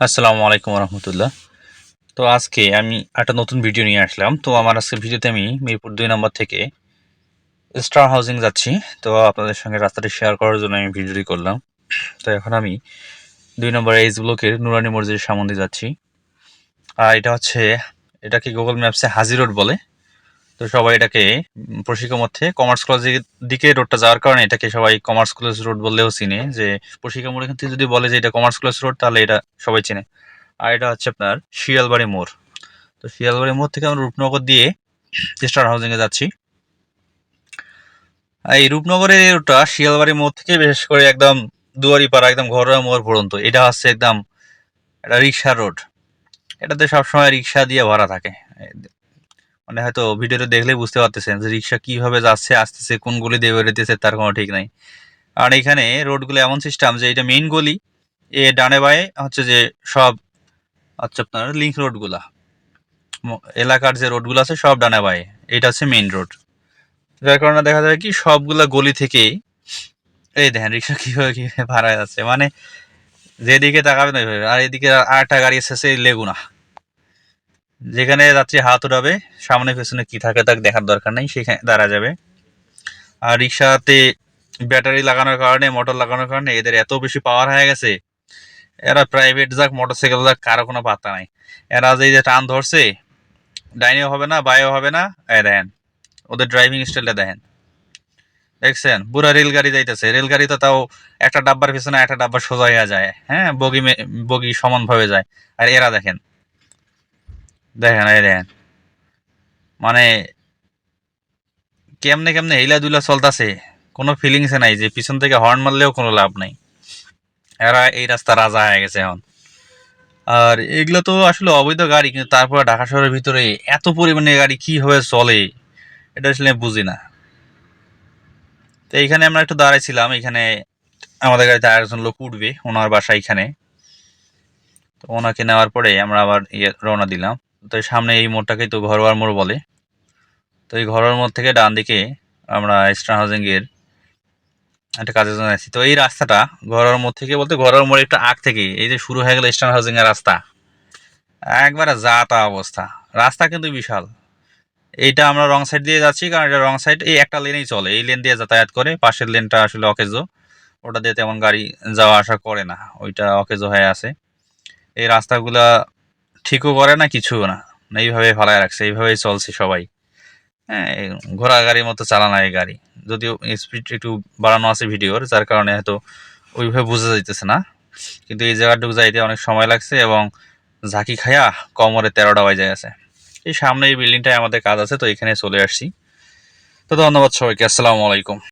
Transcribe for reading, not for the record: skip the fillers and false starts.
আসসালামু আলাইকুম রহমতুল্লাহ। তো আজকে আমি একটা নতুন ভিডিও নিয়ে আসলাম। তো আমার আজকের ভিডিওতে আমি মিরপুর 2 নম্বর থেকে স্টার হাউজিং যাচ্ছি। তো আপনাদের সঙ্গে রাস্তাটি শেয়ার করার জন্য আমি ভিডিওটি করলাম। তো এখন আমি 2 নম্বর এইচ ব্লকের নুরানি মসজিদের সামনে দিয়ে যাচ্ছি। আর এটাকে গুগল ম্যাপসে হাজি রোড বলে। তো সবাই এটাকে প্রশিক্ষণ মধ্যে কমার্স কলেজের দিকে রোডটা যাওয়ার কারণে এটাকে সবাই কমার্স কলেজ রোড বললেও চিনে। যে প্রশিক্ষণ মোড় এখান থেকে যদি বলে যে এটা কমার্স কলেজ রোড, তাহলে এটা সবাই চিনে। আর এটা হচ্ছে আপনার শিয়ালবাড়ি মোড়। তো শিয়ালবাড়ি মোড় থেকে আমরা রূপনগর দিয়ে স্টার হাউজিংয়ে যাচ্ছি। আর এই রূপনগরের এই রুটটা শিয়ালবাড়ি মোড় থেকে বিশেষ করে একদম দুয়ারিপাড়া একদম ঘরোয়া মোড় পর্যন্ত এটা হচ্ছে একদম একটা রিক্সা রোড। এটাতে সবসময় রিক্সা দিয়ে ভরা থাকে। মানে হয়তো ভিডিওটা দেখলেই বুঝতে পারতেছেন যে রিক্সা কিভাবে যাচ্ছে আসতেছে, কোন গলি দিয়ে বেরোতেছে তার কোনো ঠিক নাই। আর এখানে রোডগুলো এমন সিস্টেম যে এটা মেইন গলি, এ ডানে বায়ে হচ্ছে যে সব হচ্ছে আপনার লিঙ্ক রোডগুলা, এলাকার যে রোডগুলো আছে সব ডানে বায়ে, এটা হচ্ছে মেইন রোড। যার কারণে দেখা যায় কি সবগুলা গলি থেকে এই দেখেন রিক্সা কিভাবে ভাড়া যাচ্ছে, মানে যেদিকে তাকাবেন ওইভাবে। আর এদিকে আরেকটা গাড়ি এসেছে লেগুনা, যেখানে যাত্রী হাত উঠাবে সামনে পেছনে কি থাকে তাকে দেখার দরকার নেই, সেখানে দাঁড়া যাবে। আর রিক্সাতে ব্যাটারি লাগানোর কারণে, মোটর লাগানোর কারণে এদের এত বেশি পাওয়ার হয়ে গেছে, এরা প্রাইভেট যাক মোটরসাইকেল যাক কারো কোনো পাত্তা নাই। এরা যে টান ধরছে, ডাইনেও হবে না বায়েও হবে না। এই দেখেন ওদের ড্রাইভিং স্টাইলটা দেখেন, দেখছেন পুরা রেলগাড়ি যাইতেছে। রেলগাড়ি তো তাও একটা ডাব্বার পিছনে একটা ডাব্বা সোজা হয়ে যায়, হ্যাঁ, বগি সমান ভাবে যায়। আর এরা দেখেন, দেখেন এই দেখেন, মানে কেমনে কেমনে হিলা দুলা চলতেছে, কোনো ফিলিংসে নাই যে পিছন থেকে হর্ন মারলেও কোনো লাভ নাই। এরা এই রাস্তা রাজা হয়ে গেছে এখন। আর এগুলো তো আসলে অবৈধ গাড়ি, কিন্তু তারপরে ঢাকা শহরের ভিতরে এত পরিমাণে গাড়ি কিভাবে চলে এটা আসলে বুঝি না। তো এইখানে আমরা একটু দাঁড়াইছিলাম, এখানে আমাদের গাড়িতে আরেকজন লোক উঠবে, ওনার বাসা এখানে। তো ওনাকে নেওয়ার পরে আমরা আবার রওনা দিলাম। তো সামনে এই মোড়টাকেই তো ঘরোয়ার মোড় বলে। তো এই ঘরোয়ার মোড় থেকে ডান দিকে আমরা স্টার হাউজিং এর একটা কাজের জন্য আছি। তো এই রাস্তাটা ঘরোয়ার মোড় থেকে বলতে ঘরোয়ার মোড়ে একটু আগ থেকে এই যে শুরু হয়ে গেল স্টার হাউজিং এর রাস্তা, একবারে যা তা অবস্থা। রাস্তা কিন্তু বিশাল। এইটা আমরা রং সাইড দিয়ে যাচ্ছি, কারণ এটা রং সাইড, এই একটা লেনেই চলে, এই লেন দিয়ে যাতায়াত করে। পাশের লেনটা আসলে অকেজো, ওটা দিয়ে তেমন গাড়ি যাওয়া আসা করে না, ওইটা অকেজো হয়ে আছে। এই রাস্তাগুলা ঠিকও করে না, কিছুও না, এইভাবে ফালায় রাখছে, এইভাবেই চলছে সবাই। হ্যাঁ, এই ঘোড়া গাড়ির মতো চালানো এই গাড়ি। যদিও স্পিড একটু বাড়ানো আছে ভিডিওর, যার কারণে হয়তো ওইভাবে বোঝা যাইতেছে না। কিন্তু এই জায়গাটুকু যাইতে অনেক সময় লাগছে এবং ঝাঁকি খায়া কোমরে 13টা বাজে গেছে। এই সামনে এই বিল্ডিংটায় আমাদের কাজ আছে, তো এখানে চলে আসছি। তো ধন্যবাদ সবাইকে, আসসালামু আলাইকুম।